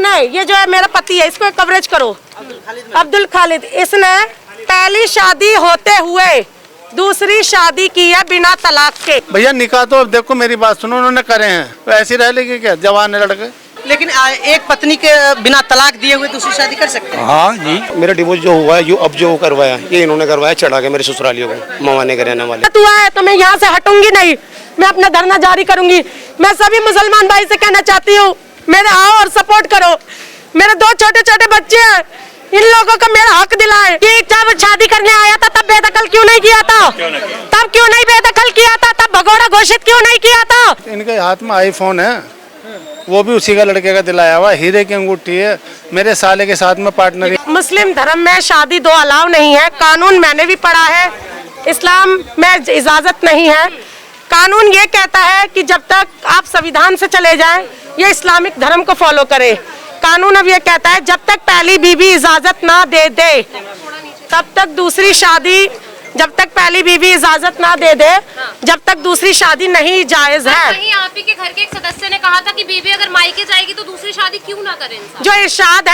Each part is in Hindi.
इसने, ये जो है मेरा पति है, इसको कवरेज करो, अब्दुल खालिद, इसने पहली शादी होते हुए दूसरी शादी की है बिना तलाक के। भैया निकाह तो देखो मेरी बात सुनो, उन्होंने करे हैं तो ऐसी रह लेगी क्या, जवान है लड़के। लेकिन एक पत्नी के बिना तलाक दिए हुए दूसरी शादी कर सकते हैं? हाँ जी, मेरा डिवोर्स जो हुआ है, अब जो करवाया ये इन्होंने करवाया, चढ़ा के मेरे ससुरालियों को, मवाने के रहने वाले। तू है तो मैं यहाँ से हटूंगी नहीं, मैं अपना धरना जारी करूंगी। मैं सभी मुसलमान भाई से कहना चाहती हूँ, मेरे आओ और सपोर्ट करो। मेरे 2 छोटे छोटे बच्चे हैं, इन लोगों का मेरा हक दिलाए कि जब शादी करने आया था तब बेदखल क्यों नहीं किया था, तब क्यों नहीं बेदखल किया था, तब भगोड़ा घोषित क्यों नहीं किया था। इनके हाथ में आईफोन है, वो भी उसी का लड़के का दिलाया हुआ, हीरे की अंगूठी है, मेरे साले के साथ में पार्टनर। मुस्लिम धर्म में शादी 2 अलाउ नहीं है, कानून मैंने भी पढ़ा है, इस्लाम में इजाजत नहीं है। कानून ये कहता है कि जब तक आप संविधान से चले जाएं, ये इस्लामिक धर्म को फॉलो करें। कानून अब ये कहता है जब तक पहली बीवी इजाजत ना दे दे तब तक दूसरी शादी, जब तक पहली बीवी इजाजत ना दे दे जब तक दूसरी शादी नहीं जायज है। कहीं आप ही के घर के एक सदस्य ने कहा था कि बीवी अगर मायके जाएगी तो दूसरी शादी क्यों ना करें। जो इरशाद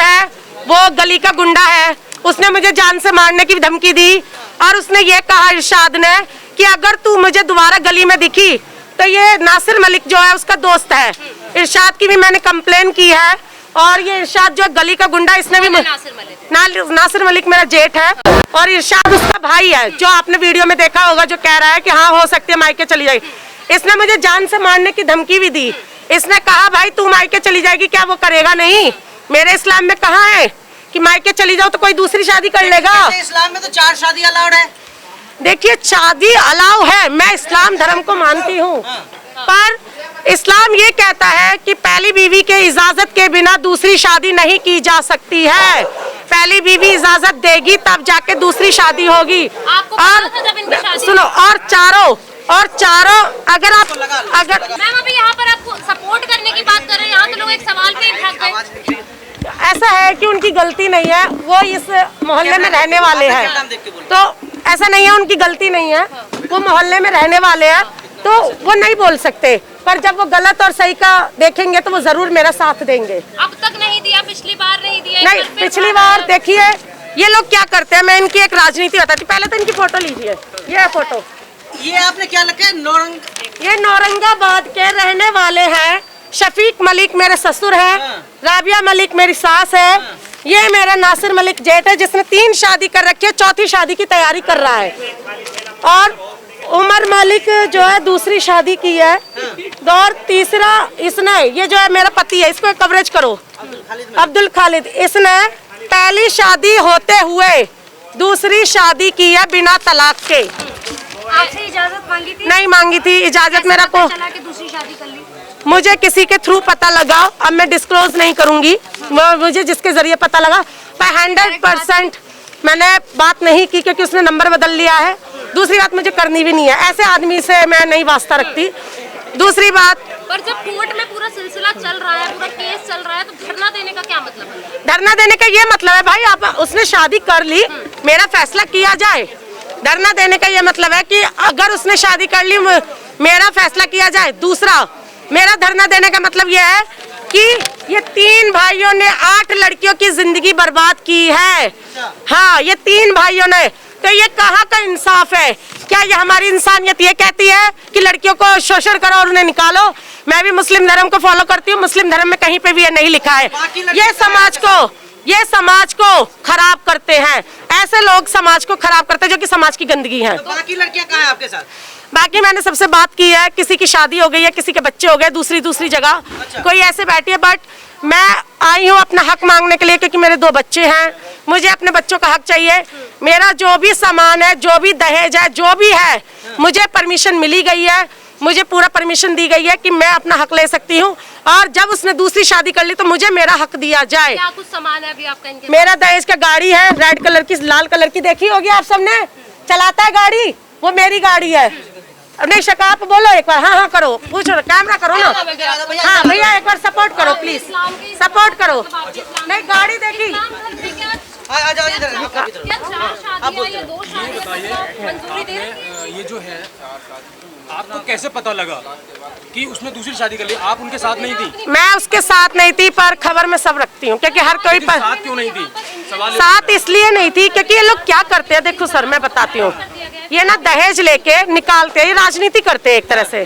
है वो गली का गुंडा है, उसने मुझे जान से मारने की धमकी दी और उसने ये कहा इरशाद ने कि अगर तू मुझे दोबारा गली में दिखी तो ये नासिर मलिक जो है उसका दोस्त है। इरशाद की भी मैंने कंप्लेन की है और ये इरशाद जो गली का गुंडा, इसने भी नासिर मलिक मेरा जेठ है और इरशाद उसका भाई है, जो आपने वीडियो में देखा होगा, जो कह रहा है कि हाँ हो सकती है मायके चली जाएगी। इसने मुझे जान से मारने की धमकी भी दी। इसने कहा भाई तू मायके चली जाएगी, क्या वो करेगा नहीं? मेरे इस्लाम में कहाँ है कि मायके चली जाओ तो कोई दूसरी शादी कर लेगा? इस्लाम में तो 4 शादी अलाउड है। देखिए शादी अलाउ है, मैं इस्लाम धर्म को मानती हूँ, पर इस्लाम ये कहता है कि पहली बीवी के इजाजत के बिना दूसरी शादी नहीं की जा सकती है। पहली बीवी इजाजत देगी तब जाके दूसरी शादी होगी। और सुनो, और चारों अगर मैम अभी यहाँ पर आपको सपोर्ट करने की बात कर रहे हैं, यहाँ तो लोग एक सवाल पे भाग गए। ऐसा है कि उनकी गलती नहीं है, वो इस मोहल्ले में रहने वाले हैं, तो ऐसा नहीं है उनकी गलती नहीं है, वो मोहल्ले में रहने वाले हैं तो वो नहीं बोल सकते, पर जब वो गलत और सही का देखेंगे तो वो जरूर मेरा साथ देंगे। अब तक नहीं दिया, पिछली बार नहीं दिया। नहीं, पिछली बार देखिए ये लोग क्या करते हैं, मैं इनकी एक राजनीति बताती। पहले तो इनकी फोटो लीजिए, ये फोटो, ये आपने क्या लिखा है? ये नौरंगाबाद के रहने वाले हैं। शफीक मलिक मेरे ससुर है, राबिया मलिक मेरी सास है, ये मेरा नासिर मलिक जेठ है जिसने 3 शादी कर रखी है, 4थी शादी की तैयारी कर रहा है, और उमर मलिक जो है दूसरी शादी की है, और तीसरा इसने, ये जो है मेरा पति है, इसको कवरेज करो, अब्दुल खालिद, इसने पहली शादी होते हुए दूसरी शादी की है बिना तलाक के। आपसे इजाजत मांगी थी? नहीं मांगी थी इजाजत, मेरा को दूसरी शादी कर ली। मुझे किसी के थ्रू पता लगा, अब मैं डिस्क्लोज नहीं करूंगी, मुझे जिसके जरिए पता लगा, पर 100% मैंने बात नहीं की क्योंकि उसने नंबर बदल लिया है। दूसरी बात मुझे करनी भी नहीं है, ऐसे आदमी से मैं नहीं वास्ता रखती। दूसरी बात, पर जब कोर्ट में पूरा सिलसिला चल रहा है, पूरा केस चल रहा है, तो धरना देने का क्या मतलब है? धरना देने का ये मतलब है भाई, आप उसने शादी कर ली, मेरा फैसला किया जाए। धरना देने का ये मतलब है कि अगर उसने शादी कर ली, मेरा फैसला किया जाए। दूसरा, मेरा धरना देने का मतलब यह है कि ये 3 भाइयों ने 8 लड़कियों की जिंदगी बर्बाद की है। हाँ, ये 3 भाइयों ने, तो ये कहाँ का इंसाफ है? क्या ये हमारी इंसानियत ये कहती है कि लड़कियों को शोषण करो और उन्हें निकालो? मैं भी मुस्लिम धर्म को फॉलो करती हूँ, मुस्लिम धर्म में कहीं पे भी ये नहीं लिखा है। ये समाज को खराब करते हैं, ऐसे लोग समाज को खराब करते हैं जो कि समाज की गंदगी है। तो बाकी लड़कियां कहाँ हैं आपके साथ? बाकी मैंने सबसे बात की है, किसी की शादी हो गई है, किसी के बच्चे हो गए दूसरी जगह। अच्छा। कोई ऐसे बैठी है, बट मैं आई हूँ अपना हक मांगने के लिए क्योंकि मेरे 2 बच्चे हैं, मुझे अपने बच्चों का हक चाहिए। मेरा जो भी सामान है, जो भी दहेज है, जो भी है, मुझे परमिशन मिली गई है, मुझे पूरा परमिशन दी गई है कि मैं अपना हक ले सकती हूँ, और जब उसने दूसरी शादी कर ली तो मुझे मेरा हक दिया जाए। क्या कुछ सामान है अभी आपका इनके? मेरा दहेज का गाड़ी है, रेड कलर की, लाल कलर की, देखी होगी आप सबने, चलाता है गाड़ी, वो मेरी गाड़ी है। नहीं शका, आप बोलो एक बार, हाँ करो, पूछो, कैमरा करो ना। हाँ भैया एक बार सपोर्ट करो प्लीज, सपोर्ट करो। नहीं गाड़ी देखी, ये जो है आपको कैसे पता लगा कि उसने दूसरी शादी कर ली? आप उनके साथ नहीं थी? मैं उसके साथ नहीं थी, पर खबर में सब रखती हूँ, क्योंकि हर कोई साथ क्यों नहीं थी? सवाल साथ इसलिए नहीं थी क्योंकि ये लोग क्या करते हैं, देखो सर मैं बताती हूँ, ये ना दहेज लेके निकालते हैं, राजनीति करते हैं एक तरह से।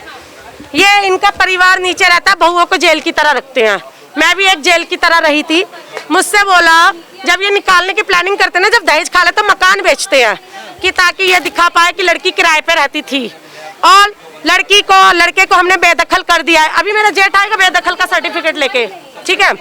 ये इनका परिवार नीचे रहता है, बहुओं को जेल की तरह रखते हैं। मैं भी एक जेल की तरह रही थी। मुझसे बोला, जब ये निकालने की प्लानिंग करते हैं ना, जब दहेज खा ले तो मकान बेचते हैं कि ताकि ये दिखा पाए कि लड़की किराए पे रहती थी, और लड़के को हमने बेदखल कर दिया है। अभी मेरा जेठ आएगा बेदखल का सर्टिफिकेट लेके, ठीक है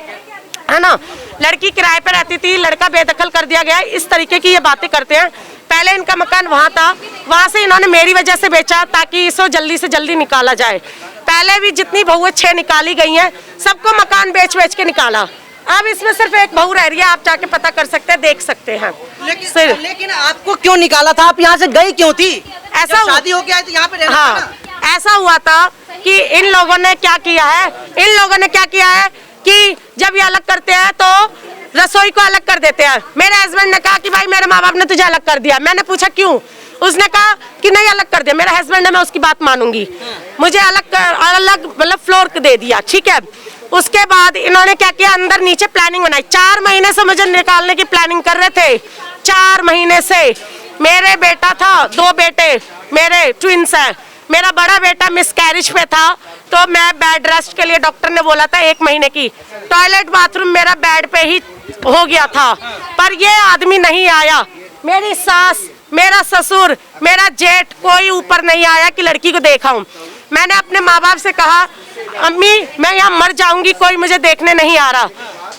ना। लड़की किराए पे रहती थी, लड़का बेदखल कर दिया गया। इस तरीके की ये बातें करते हैं। पहले इनका मकान वहाँ था, वहाँ से इन्होंने मेरी वजह से बेचा ताकि इसको जल्दी से जल्दी निकाला जाए। पहले भी जितनी बहुएं 6 निकाली गई हैं, सबको मकान बेच के निकाला। अब इसमें सिर्फ एक बहू रह रही है, आप जाके पता कर सकते हैं, देख सकते हैं। लेकिन आपको क्यों निकाला था? आप यहाँ से गई क्यों थी? ऐसा शादी हो गया है तो यहाँ पे रहना था ना? हाँ, ऐसा हुआ था कि इन लोगों ने क्या किया है कि जब ये अलग करते हैं तो रसोई को अलग कर देते हैं। मेरे हस्बैंड ने कहा कि भाई मेरे माँ बाप ने तुझे अलग कर दिया। मैंने पूछा क्यों? उसने कहा कि नहीं अलग कर दिया। मेरा हस्बैंड है, मैं उसकी बात मानूंगी। मुझे अलग मतलब फ्लोर दे दिया, ठीक है। उसके बाद इन्होंने क्या किया, अंदर नीचे प्लानिंग बनाई। 4 महीने से मुझे निकालने की प्लानिंग कर रहे थे, 4 महीने से। मेरे बेटा था, 2 बेटे मेरे ट्विंस हैं। मेरा बड़ा बेटा मिसकैरेज पे था, तो मैं बेड रेस्ट के लिए डॉक्टर ने बोला था 1 महीने की। टॉयलेट बाथरूम मेरा बेड पे ही हो गया था, पर ये आदमी नहीं आया। मेरी सास, मेरा ससुर, मेरा जेठ, कोई ऊपर नहीं आया कि लड़की को देखा हूँ। मैंने अपने माँ बाप से कहा, अम्मी मैं यहाँ मर जाऊंगी, कोई मुझे देखने नहीं आ रहा।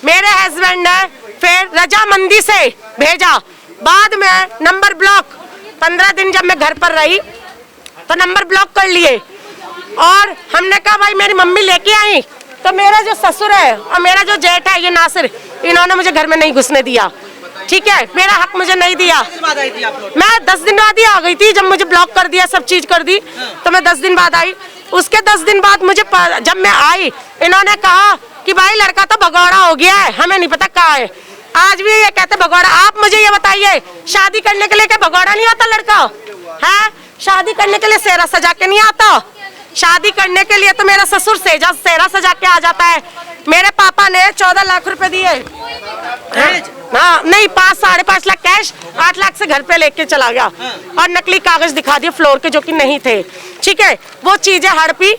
मेरे हस्बैंड ने फिर रजामंदी से भेजा। बाद में नंबर ब्लॉक, 15 दिन जब मैं घर पर रही तो नंबर ब्लॉक कर लिए। और हमने कहा भाई मेरी मम्मी लेके आई, तो मेरा जो ससुर है और मेरा जो जेठ है, ये नासिर, इन्होंने मुझे घर में नहीं घुसने दिया, ठीक है। मेरा हक मुझे नहीं दिया। मैं 10 दिन बाद ही आ गई थी, जब मुझे ब्लॉक कर दिया, सब चीज कर दी, तो मैं 10 दिन बाद आई। उसके 10 दिन बाद मुझे जब मैं आई, इन्होंने कहा कि भाई लड़का तो भगौड़ा हो गया है, हमें नहीं पता कहाँ है। आज भी ये कहते भगौड़ा। आप मुझे ये बताइए, शादी करने के लिए क्या भगौड़ा नहीं होता लड़का है? शादी करने के लिए सेहरा सजा के नहीं आता? शादी करने के लिए तो मेरा ससुर सेहरा सजा के आ जाता है। मेरे पापा ने 14 लाख रुपए दिए। हाँ नहीं, 5-5.5 लाख कैश, 8 लाख से घर पे लेके चला गया, और नकली कागज दिखा दिए फ्लोर के, जो कि नहीं थे, ठीक है। वो चीजें हड़पी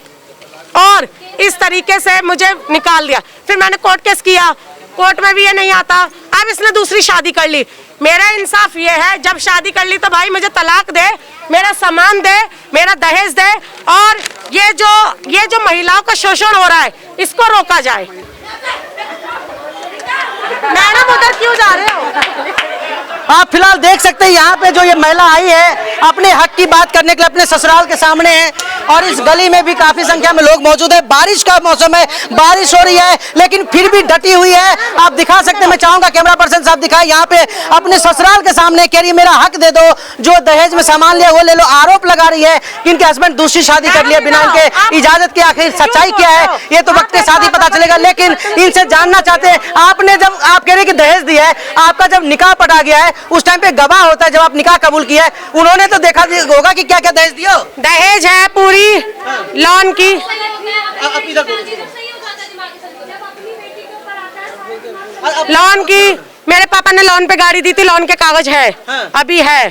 और इस तरीके से मुझे निकाल दिया। फिर मैंने कोर्ट केस किया, कोर्ट में भी ये नहीं आता। अब इसने दूसरी शादी कर ली। मेरा इंसाफ ये है, जब शादी कर ली तो भाई मुझे तलाक दे, मेरा सामान दे, मेरा दहेज दे, और ये जो महिलाओं का शोषण हो रहा है, इसको रोका जाए। मैडम उधर क्यों जा रहे हो? आप फिलहाल देख सकते हैं यहाँ पे जो ये महिला आई है अपने हक की बात करने के लिए अपने ससुराल के सामने है, और इस गली में भी काफी संख्या में लोग मौजूद है। बारिश का मौसम है, बारिश हो रही है, लेकिन फिर भी डटी हुई है। आप दिखा सकते हैं, मैं चाहूंगा कैमरा पर्सन साहब दिखाए, यहाँ पे अपने ससुराल के सामने कह रही है मेरा हक दे दो, जो दहेज में सामान लिया वो ले लो। आरोप लगा रही है कि इनके हस्बैंड दूसरी शादी कर लिया बिना उनके इजाजत के। आखिर सच्चाई क्या है ये तो वक्त के साथ ही पता चलेगा, लेकिन इनसे जानना चाहते हैं, आपने जब आप कह रहे कि दहेज दिया है, आपका जब निकाह पटा गया है उस टाइम पे गवाह होता है, जब आप निकाह कबूल किया है, उन्होंने तो देखा होगा कि क्या क्या दहेज दिया। दहेज है पूरी लोन की। लोन की, मेरे पापा ने लोन पे गाड़ी दी थी, लोन के कागज है, अभी है।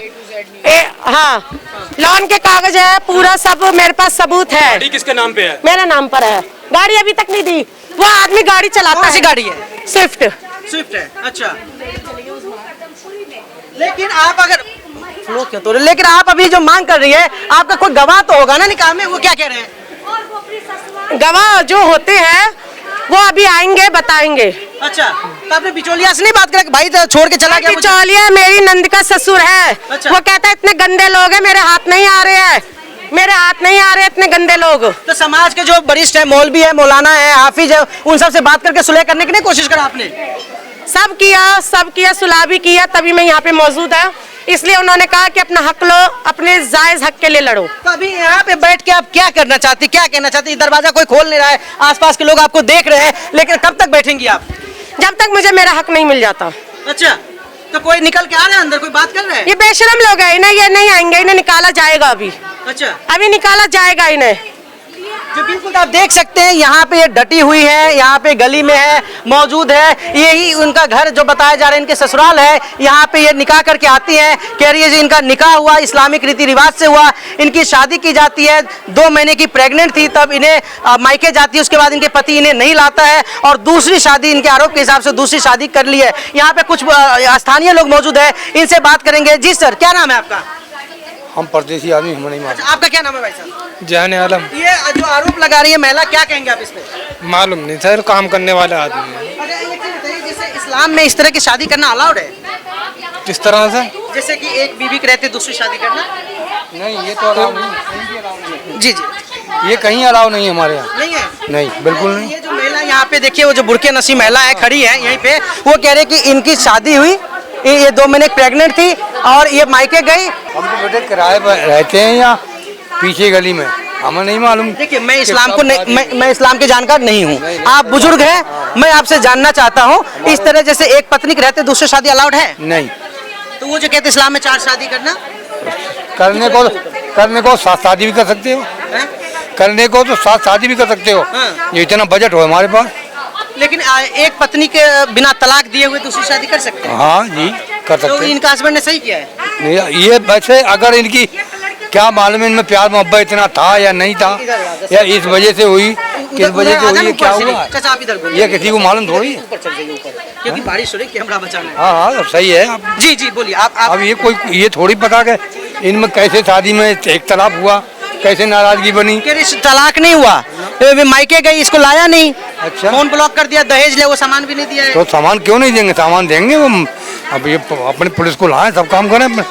हाँ लोन के कागज है, पूरा सब मेरे पास सबूत है। गाड़ी किसके नाम पे है? मेरे नाम पर है। गाड़ी अभी तक नहीं दी। वो आदमी गाड़ी चलाता है। गाड़ी है? स्विफ्ट है। अच्छा, लेकिन आप अगर तो, लेकिन आप अभी जो मांग कर रही है, आपका कोई गवाह तो होगा ना निकाह में, वो क्या कह रहे हैं? गवाह जो होते हैं वो अभी आएंगे, बताएंगे। अच्छा, तो आपने बिचौलिया से नहीं बात करा कि भाई तो छोड़ के चला गया? बिचौलिया मेरी नंद का ससुर है। अच्छा। वो कहता है इतने गंदे लोग हैं, मेरे हाथ नहीं आ रहे हैं, मेरे हाथ नहीं आ रहे इतने गंदे लोग। तो समाज के जो वरिष्ठ है, मौलवी है, मौलाना है, हाफिज है, उन सब से बात करके सुलह करने की नहीं कोशिश करा आपने? सब किया, सुलह भी किया, तभी मैं यहाँ पे मौजूद है। इसलिए उन्होंने कहा कि अपना हक लो, अपने जायज हक के लिए लड़ो। तो अभी यहाँ पे बैठ के आप क्या करना चाहती, क्या कहना चाहती? दरवाजा कोई खोल नहीं रहा है, आसपास के लोग आपको देख रहे हैं, लेकिन कब तक बैठेंगी आप? जब तक मुझे मेरा हक नहीं मिल जाता। अच्छा, तो कोई निकल के आ रहा है अंदर, कोई बात कर रहा है? ये बेशरम लोग हैं, इन्हें ये नहीं आएंगे, इन्हें निकाला जाएगा अभी, अच्छा, अभी निकाला जाएगा इन्हें। जो बिल्कुल आप देख सकते हैं यहाँ पे ये डटी हुई है, यहाँ पे गली में है, मौजूद है। यही उनका घर जो बताया जा रहा है, इनके ससुराल है। यहाँ पे ये निकाह करके आती हैं, कह रही है जी इनका निकाह हुआ इस्लामिक रीति रिवाज से हुआ, इनकी शादी की जाती है, 2 महीने की प्रेग्नेंट थी तब इन्हें मायके जाती है, उसके बाद इनके पति इन्हें नहीं लाता है और दूसरी शादी, इनके आरोप के हिसाब से दूसरी शादी कर ली है। यहाँ पे कुछ स्थानीय लोग मौजूद है, इनसे बात करेंगे। जी सर, क्या नाम है आपका? हम परदेसी आदमी, हमें नहीं मालूम। आपका क्या नाम है भाई साहब? जाने आलम। ये जो आरोप लगा रही है महिला, क्या कहेंगे आप इस पे? मालूम नहीं सर, काम करने वाले आदमी है। अच्छा, ये चीज़ बताइए, जैसे इस्लाम में इस तरह की शादी करना अलाउड है? किस तरह से? जैसे कि एक बीवी के रहते दूसरी शादी करना? नहीं, ये तो अलाउ नहीं। जी जी, ये कहीं अलाउ नहीं है हमारे यहाँ। नहीं है? नहीं, बिल्कुल नहीं। ये जो महिला यहाँ पे देखिए, वो जो बुर्के नसी महिला है, खड़ी है यहीं पे, वो कह रहे कि इनकी शादी हुई, ये 2 महीने प्रेग्नेंट थी और ये मायके गई। हम तो बेटे किराए पर रहते हैं यहाँ पीछे गली में, हमें नहीं मालूम। देखिए, मैं इस्लाम को मैं इस्लाम के जानकार नहीं हूँ, आप बुजुर्ग हैं, मैं आपसे जानना चाहता हूँ, इस तरह जैसे एक पत्नी के रहते दूसरी शादी अलाउड है? नहीं, तो वो जो कहते इस्लाम में 4 शादी करना करने को साथ शादी भी कर सकते हो, है? करने को तो साथ शादी भी कर सकते हो। हाँ। ये इतना बजट हो हमारे पास। लेकिन एक पत्नी के बिना तलाक दिए हुए दूसरी शादी कर सकते हैं? हाँ जी, कर तो सकते हैं। इनका हस्बैंड ने सही किया है? नहीं, ये वैसे अगर इनकी क्या मालूम इनमें प्यार मोहब्बत इतना था या नहीं था, या इस वजह से हुई, किस वजह से हुई, क्या हुआ, चाचा आप इधर बोलिए। ये किसी को मालूम थोड़ी है। ऊपर चल जाइए ऊपर, क्योंकि बारिश हो रही है, कैमरा बचाना है। हाँ हाँ, सही है। अब जी जी, बोलिए आप। अब ये थोड़ी पता कि इनमें कैसे शादी में एक तलाक हुआ, कैसे नाराजगी बनी। कह रही तलाक नहीं हुआ, मायके गई, इसको लाया नहीं, अच्छा, फोन ब्लॉक कर दिया, दहेज ले, वो सामान भी नहीं दिया है। तो सामान क्यों नहीं देंगे? सामान देंगे वो। अब ये अपने पुलिस को लाए, सब काम करें,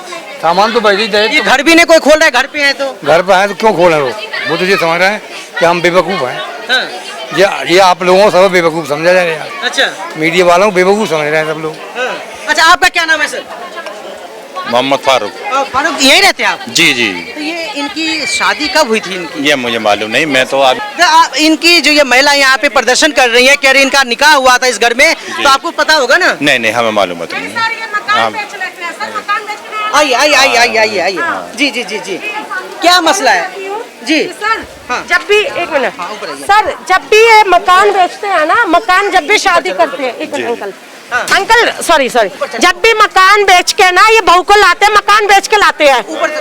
सामान तो वैसे ही दे। ये घर भी नहीं कोई खोल रहा है, घर पे है तो घर पे है तो क्यों खोले वो तो ये समझ रहे हैं कि हम बेवकूफ़ हैं। हाँ। ये आप लोगों को सब बेवकूफ़ समझा जाए यार, अच्छा मीडिया वालों को बेवकूफ़ समझ रहे हैं सब लोग। हाँ। अच्छा, आपका क्या नाम है सर? मोहम्मद फारूक। फारूक, यही रहते हैं आप? जी जी, तो ये इनकी शादी कब हुई थी इनकी? ये मुझे मालूम नहीं, मैं तो अब तो इनकी जो ये महिला यहाँ पे प्रदर्शन कर रही है, कह रही इनका निकाह हुआ था इस घर में, तो आपको पता होगा ना? नहीं नहीं, हमें मालूम नहीं। हाँ। आइए आइए आइए आइए आइए आइए, जी जी जी जी, क्या मसला है जी? सर, हाँ। जब भी एक मिनट हाँ, ऊपर आइए। सर, जब भी ये मकान बेचते हैं ना, मकान जब भी शादी करते हैं, एक मिनट अंकल, हाँ। अंकल सॉरी, जब भी मकान बेच के ना ये बहू को लाते हैं, मकान बेच के लाते हैं।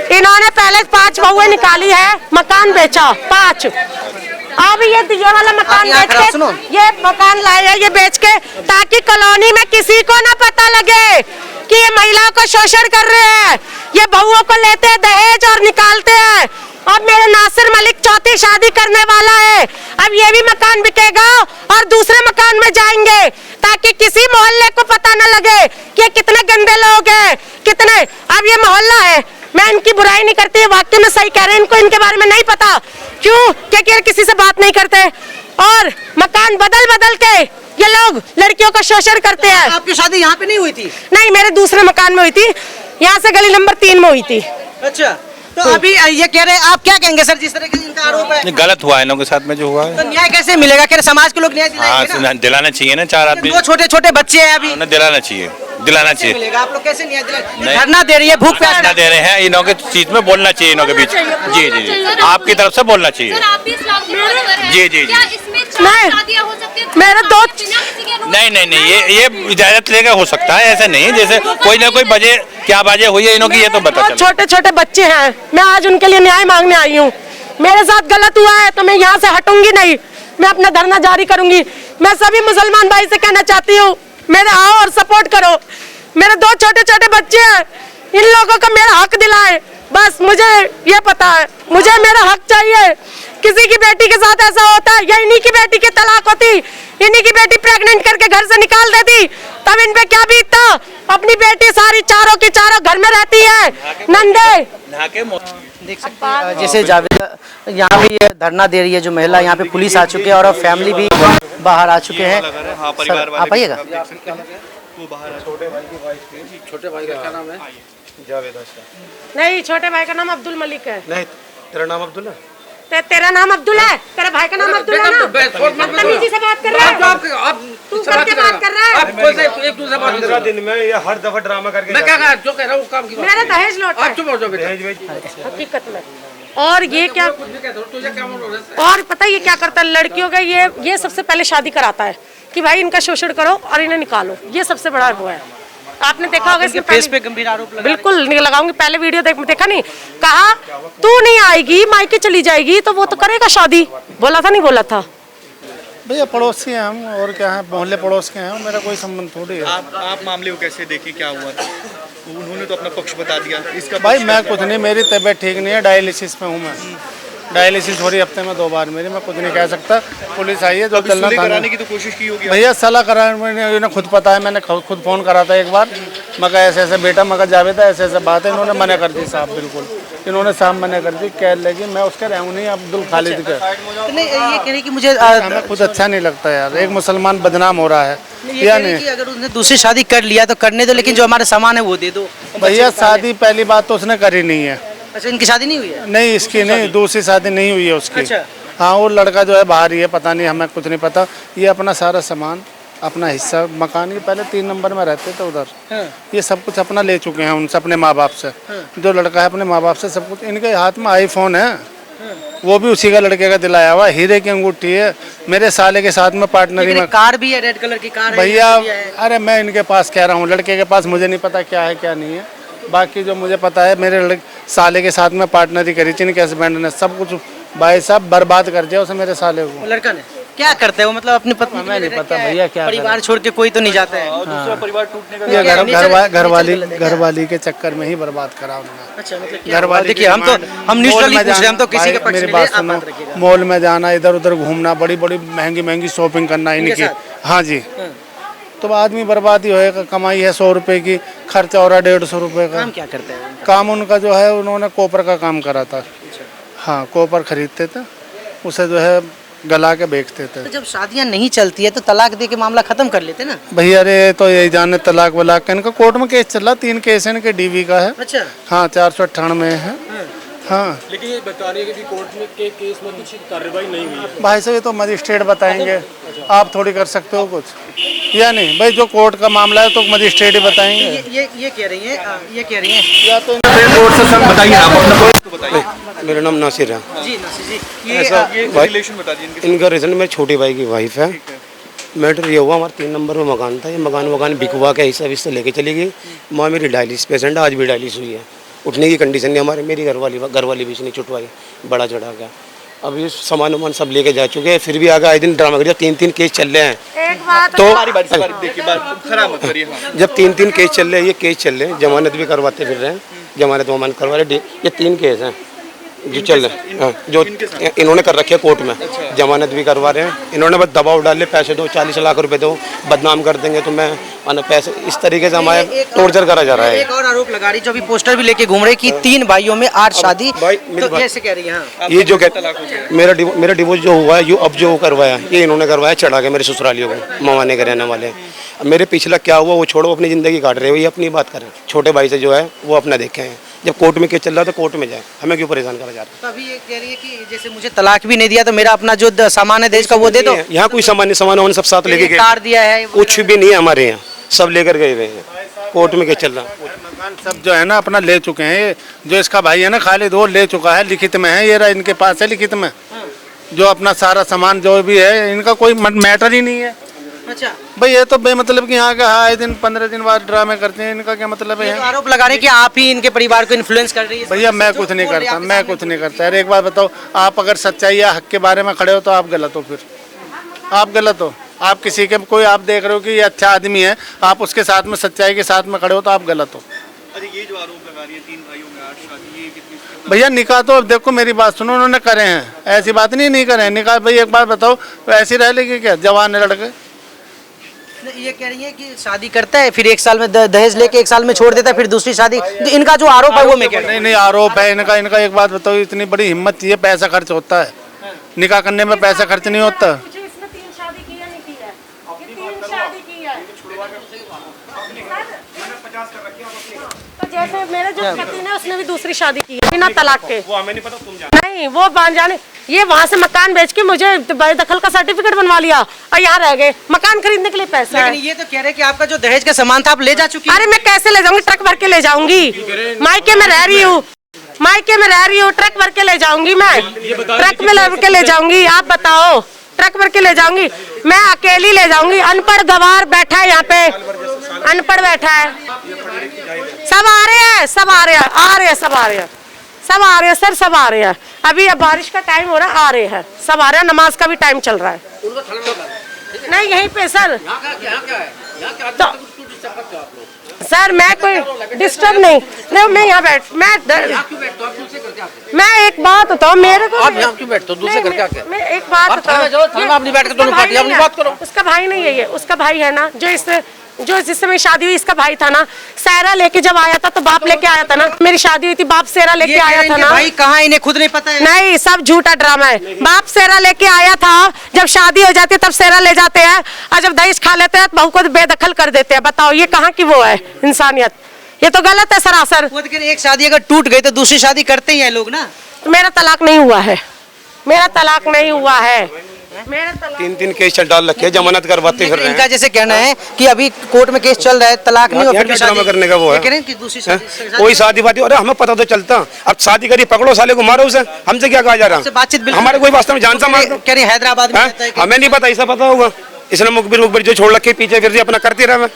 इन्होंने पहले 5 बहुएं निकाली है, मकान बेचा 5। अब ये वाला मकान बेच के ये मकान लाए हैं, ये बेच के, ताकि कॉलोनी में किसी को ना पता लगे कि ये महिलाओं को शोषण कर रहे हैं। ये बहुओं को लेते हैं दहेज और निकालते हैं। अब मेरे नासिर मलिक 4थी शादी करने वाला है, अब ये भी मकान बिकेगा और दूसरे मकान में जाएंगे, ताकि किसी मोहल्ले को पता न लगे कि कितने गंदे लोग हैं, कितने। अब ये मोहल्ला है, मैं इनकी बुराई नहीं करती, वाकई में सही कह रहे हैं, इनको इनके बारे में नहीं पता। क्यों? क्योंकि किसी से बात नहीं करते और मकान बदल बदल के ये लोग लड़कियों का शोषण करते हैं। आपकी शादी यहाँ पे नहीं हुई थी? नहीं, मेरे दूसरे मकान में हुई थी, यहाँ से गली नंबर 3 में हुई थी। अच्छा, तो अभी ये कह रहे हैं, आप क्या कहेंगे सर, जिस तरह का इनका आरोप है? गलत हुआ है इनों के साथ में जो हुआ है। तो न्याय कैसे मिलेगा? कह रहे समाज के लोग न्याय दिलाएंगे ना? हाँ, दिलाना चाहिए ना, 4 आदमी 2 छोटे छोटे बच्चे हैं अभी, उन्हें दिलाना चाहिए, दिलाना चाहिए। मिलेगा? आप लोग कैसे न्याय दिलाएंगे? नहीं। धरना दे रही है, भूख प्यास धरना दे रहे हैं, इनों के चीज में बोलना चाहिए, इनों के बीच। जी जी जी, आपकी तरफ से बोलना चाहिए। सर, आप भी इस्लाम के फॉलोअर हैं। जी, जी, जी। क्या इसमें 4 नहीं। शादियां हो सकती हैं? मेरे 2 बिना किसी के अनुमति? नहीं नहीं नहीं, ये इजाजत लेकर हो सकता है, ऐसे नहीं जैसे कोई ना कोई वजह, क्या वजह हुई है इनों की, ये तो बता चलो। छोटे छोटे बच्चे हैं, मैं आज उनके लिए न्याय मांगने आई हूँ। मेरे साथ गलत हुआ है तो मैं यहाँ से हटूंगी नहीं, मैं अपना धरना जारी करूंगी। मैं सभी मुसलमान भाई से कहना चाहती हूँ, मेरे आओ और सपोर्ट करो। मेरे 2 छोटे छोटे बच्चे हैं, इन लोगों को मेरा हक दिलाए, बस मुझे ये पता है, मुझे मेरा हक चाहिए। किसी की बेटी के साथ ऐसा होता है, या इन्हीं की बेटी की तलाक होती, इन्हीं की बेटी प्रेग्नेंट करके घर से निकाल देती, तब इन पे क्या बीतता। अपनी बेटी सारी चारों की चारों घर में रहती है, नंदे। देख सकते हैं जैसे जावेद यहाँ भी ये धरना दे रही है जो महिला, यहाँ पे पुलिस आ चुके हैं और अब फैमिली भी बाहर आ चुके हैं। सर, आप आइएगा। छोटे भाई का क्या नाम है? जावेद। नहीं, छोटे भाई का नाम अब्दुल मलिक है। नहीं, तेरा नाम अब्दुल है? तेरा नाम अब्दुल है, तेरे भाई का नाम अब्दुल है ना? बदतमीजी से बात कर रहा है, तू करके बात कर रहा है। 15 दिन में ये हर दफा ड्रामा करके मैं क्या कह जो कह रहा हूँ काम की बात मेरा दहेज लौटा है, चुप हो जाओ बेटा हकीकत में। और ये क्या, और पता है ये क्या करता है लड़कियों का, ये सबसे पहले शादी कराता है कि भाई इनका शोषण करो और इन्हें निकालो, ये सबसे बड़ा वो है। आपने देखा होगा इसके फेस पे गंभीर आरोप लगा बिल्कुल नहीं लगाऊंगी, पहले वीडियो देखा नहीं, कहा तू नहीं आएगी मायके चली जाएगी तो वो तो करेगा शादी, बोला था नहीं बोला था। भैया पड़ोसी हैं हम, और क्या है, मोहल्ले पड़ोस के हैं, मेरा कोई संबंध थोड़ी है। आप मामले को कैसे देखें, क्या हुआ था? उन्होंने तो अपना पक्ष बता दिया, इसका भाई मैं कुछ नहीं, मेरी तबीयत ठीक नहीं है, डायलिसिस में हूँ मैं, डायलिसिस हो रही हफ्ते में 2 बार मेरी, मैं कुछ नहीं कह सकता। पुलिस आई है जो चलना कराने की तो कोशिश की होगी भैया, सलाह करा मैंने, खुद पता है, मैंने खुद फोन करा था एक बार, मगर ऐसे ऐसे बेटा मगर जावेद ऐसे ऐसे बात है, इन्होंने मना कर दी साहब, बिल्कुल इन्होंने साहब मना कर दी, कह लेगी मैं उसके रहूँ नहीं अब्दुल खालिद के। नहीं ये कह रही कि मुझे हमें खुद अच्छा नहीं लगता यार, एक मुसलमान बदनाम हो रहा है या नहीं। अगर उसने दूसरी शादी कर लिया तो करने दो, लेकिन जो हमारे सामान है वो दे दो। भैया शादी पहली बात तो उसने करी नहीं है। अच्छा इनकी शादी नहीं हुई है? नहीं इसकी नहीं, दूसरी शादी नहीं हुई है उसकी। अच्छा। हाँ वो लड़का जो है बाहर ही है, पता नहीं, हमें कुछ नहीं पता। ये अपना सारा सामान, अपना हिस्सा, मकान के पहले 3 नंबर में रहते थे उधर, ये सब कुछ अपना ले चुके हैं उनसे, अपने माँ बाप से। जो लड़का है अपने माँ बाप से सब कुछ, इनके हाथ में आईफोन है, वो भी उसी का लड़के का दिलाया हुआ, हीरे की अंगूठी है, मेरे साले के साथ में पार्टनरी में। कार भी है, रेड कलर की कार है भैया। अरे मैं इनके पास कह रहा हूँ, लड़के के पास मुझे नहीं पता क्या है क्या नहीं है, बाकी जो मुझे पता है मेरे साले के साथ में पार्टनरी करी थी इनके हस्बैंड ने, सब कुछ भाई साहब बर्बाद कर दिया उसे, मेरे साले को। लड़का ने क्या करते हो, मतलब अपनी पत्नी हमें नहीं पता भैया क्या परिवार छोड़ के कोई तो नहीं जाता है। दूसरा परिवार टूटने का ये घरवाली के चक्कर में ही बर्बाद करा उन्होंने। अच्छा मतलब घरवाली, देखिए हम न्यूट्रली पूछ रहे हैं, हम तो किसी के पक्ष मेरी में बात नहीं, आप सुनो, बात रखिएगा। मॉल में जाना, इधर उधर घूमना, बड़ी बड़ी महंगी महंगी शॉपिंग करना इनकी। हाँ जी, तो आदमी बर्बाद ही होएगा, कमाई है 100 रुपए की, खर्चा हो रहा 150 रुपए का। काम क्या करते हैं? काम उनका जो है, उन्होंने कॉपर का काम करा था। हाँ कॉपर खरीदते थे, उसे जो है गला के बेचते थे। तो जब शादियां नहीं चलती है तो तलाक दे के मामला खत्म कर लेते ना भैया। अरे तो यही जाने तलाक वलाक का, इनका कोर्ट में केस चल रहा, 3 केस है इनके डीवी का है। अच्छा हाँ 498 में है। हाँ लेकिन ये बता रही है कि कोर्ट में के केस में कुछ कार्रवाई नहीं हुई है। भाई साहब ये तो मजिस्ट्रेट बताएंगे, आप थोड़ी कर सकते हो कुछ या नहीं भाई, जो कोर्ट का मामला है तो मजिस्ट्रेट ही बताएंगे। ये कह रही है, ये कह रही है। या तो बताइए आप अपना। मेरा नाम नासिर है। जी नासिर जी, ये रिलेशन बता दीजिए इनका रीज़न मेरे छोटे भाई की वाइफ है। मैटर ये हुआ, हमारा 3 नंबर में मकान था, ये मकान बिकवा के हिस्सा इससे लेके चली गई। माँ मेरी डायलिसिस पेशेंट है, आज भी डायलिसिस हुई है, उठने की कंडीशन नहीं। हमारे मेरी घरवाली भी नहीं छुटवाई, बड़ा चढ़ा गया। अब ये सामान वामान सब लेके जा चुके हैं, फिर भी आगे आए दिन ड्रामा कर दिया। 3 केस चल रहे हैं। एक बात तो देखिए बात खराब मत करिए। जब 3 केस चल रहे हैं, ये केस चल रहे हैं, जमानत भी करवाते फिर रहे हैं, जमानत वमानत करवा रहे, ये 3 केस हैं जो चल रहे हैं, जो इन्होंने कर रखे हैं कोर्ट में। जमानत भी करवा रहे हैं, इन्होंने बस दबाव डाल ले, पैसे दो, 40 लाख रुपए दो, बदनाम कर देंगे तो मैं पैसे, इस तरीके से हमारे टॉर्चर करा जा रहा है। एक और आरोप लगा रही, जो अभी पोस्टर भी लेके घूम रहे कि 3 भाइयों में 8 शादी, तो ऐसे कह रही है। हाँ। ये जो कहते मेरा डिवोर्स जो हुआ है, अब जो करवाया ये इन्होंने करवाया, चढ़ा के मेरे ससुरालियों को, मवाने के रहने वाले। अब मेरे पिछला क्या हुआ वो छोड़ो, अपनी ज़िंदगी काट रहे हो, ये अपनी बात करें। छोटे भाई से जो है वो अपना देखे हैं, जब कोर्ट में केस चल रहा है तो कोर्ट में जाए, हमें क्यों परेशान करा जा रहा है। तो अभी ये कह रही है कि जैसे मुझे तलाक भी नहीं दिया तो मेरा अपना जो सामान है देश का वो दे दो। यहाँ कोई सामान सब साथ लेके गए, कार दिया है, कुछ भी नहीं है हमारे यहाँ, सब लेकर गए हुए हैं, कोर्ट में केस चल रहा है। मकान सब जो है ना अपना ले चुके हैं। ये जो इसका भाई है ना खालिद, वो ले चुका है, लिखित में है, ये रहा इनके पास है लिखित में, जो अपना सारा सामान जो भी है, इनका कोई मैटर ही नहीं है। अच्छा भाई ये तो बेमतलब कि यहाँ का आए दिन 15 दिन बाद ड्रामे करते हैं, इनका क्या मतलब है। तो आरोप लगा रहे कि आप ही इनके परिवार को इन्फ्लुएंस कर रही है। भैया मैं कुछ नहीं करता, मैं कुछ नहीं करता। अरे एक बात बताओ, आप अगर सच्चाई या हक के बारे में खड़े हो तो आप गलत हो, फिर आप गलत हो। आप किसी के कोई आप देख रहे हो कि ये अच्छा आदमी है, आप उसके साथ में सच्चाई के साथ में खड़े हो तो आप गलत हो। अरे ये जो आरोप लगा रही है 3 भाइयों में 8 शादी, ये कितनी? भैया निकाह तो देखो मेरी बात सुनो, उन्होंने करे हैं, ऐसी बात नहीं करे हैं निकाह। भाई एक बात बताओ, तो ऐसी रह लेगी क्या जवान लड़के? ये कह रही है कि शादी करता है, फिर 1 साल में दहेज लेके 1 साल में छोड़ देता है, फिर दूसरी शादी। तो इनका जो आरोप है वो मैं कह रहा हूं। नहीं आरोप है इनका। एक बात बताओ, इतनी बड़ी हिम्मत चाहिए, पैसा खर्च होता है, निकाह करने में पैसा खर्च नहीं होता। इसने 3 शादी की है, नहीं की है, ये 3 शादी की है। तो जैसे मेरे जो पति ने, उसने भी दूसरी शादी की है बिना तलाक के। वो हमें नहीं पता, तुम जानो। नहीं वो जाने, ये वहाँ से मकान बेच के मुझे बेदखल का सर्टिफिकेट बनवा लिया और यहाँ रह गए। मकान खरीदने के लिए पैसा है। लेकिन ये तो कह रहे कि आपका जो दहेज का सामान था आप ले जा चुकी हैं। अरे मैं कैसे ले जाऊंगी, ट्रक भर के ले जाऊंगी। मायके में रह रही हूँ, मायके में रह रही हूँ, ट्रक भर के ले जाऊंगी मैं, ट्रक में भर के ले जाऊंगी। आप बताओ, ट्रक भर के ले जाऊंगी मैं, अकेली ले जाऊंगी। अनपढ़ गवार बैठा है यहाँ पे, अनपढ़ बैठा है। सब आ रहे हैं, सब आ रहे हैं, आ रहे हैं, सब आ रहे हैं, सब आ रहे हैं सर, सब आ रहे हैं। अभी अब बारिश का टाइम हो रहा है, आ रहे हैं, सब आ रहे हैं। नमाज का भी टाइम चल रहा है। नहीं यहीं पे सर, तो सर मैं कोई डिस्टर्ब नहीं, मैं यहाँ मैं एक बात बताओ मेरे को, आप यहाँ क्यों बैठते हो? दूसरे घर क्या मैं एक बात बताओ, उसका भाई नहीं है ये, उसका भाई है ना जो जिस समय शादी हुई, इसका भाई था ना। सेहरा लेके जब आया था तो बाप लेके आया था ना, मेरी शादी हुई थी, बाप सेहरा लेके आया था ना। भाई कहाँ, इन्हें खुद नहीं पता है? नहीं, सब झूठा ड्रामा है। बाप सेहरा लेके आया था, जब शादी हो जाती है तब सेहरा ले जाते हैं, और जब दहेज खा लेते हैं तो बहू को बेदखल कर देते हैं। बताओ ये कहाँ की वो है इंसानियत? ये तो गलत है सरासर। वो तो कह रहे एक शादी अगर टूट गई तो दूसरी शादी करते ही हैं लोग ना। तो मेरा तलाक नहीं हुआ है, मेरा तलाक नहीं हुआ है, मेरा तलाक। 3 केस चल डाल रखे, जमानत करवाते फिर रहे हैं। इनका जैसे कहना है कि अभी कोर्ट में केस चल रहा है, तलाक नहीं हो, फिर भी ड्रामा करने का वो है। कह रहे हैं कि दूसरी शादी, कोई शादी वादी, अरे हमें पता तो चलता। अब शादी करी, पकड़ो साले को, मारो उसे, हमसे क्या कहा जा रहा? बातचीत हमारे कोई वास्तव में जान सा मार, कह रहे हैदराबाद में रहता है। हमें नहीं पता, ऐसा पता होगा। इसने मुखबिर जो छोड़ रखे पीछे, फिर अपना करते रहा।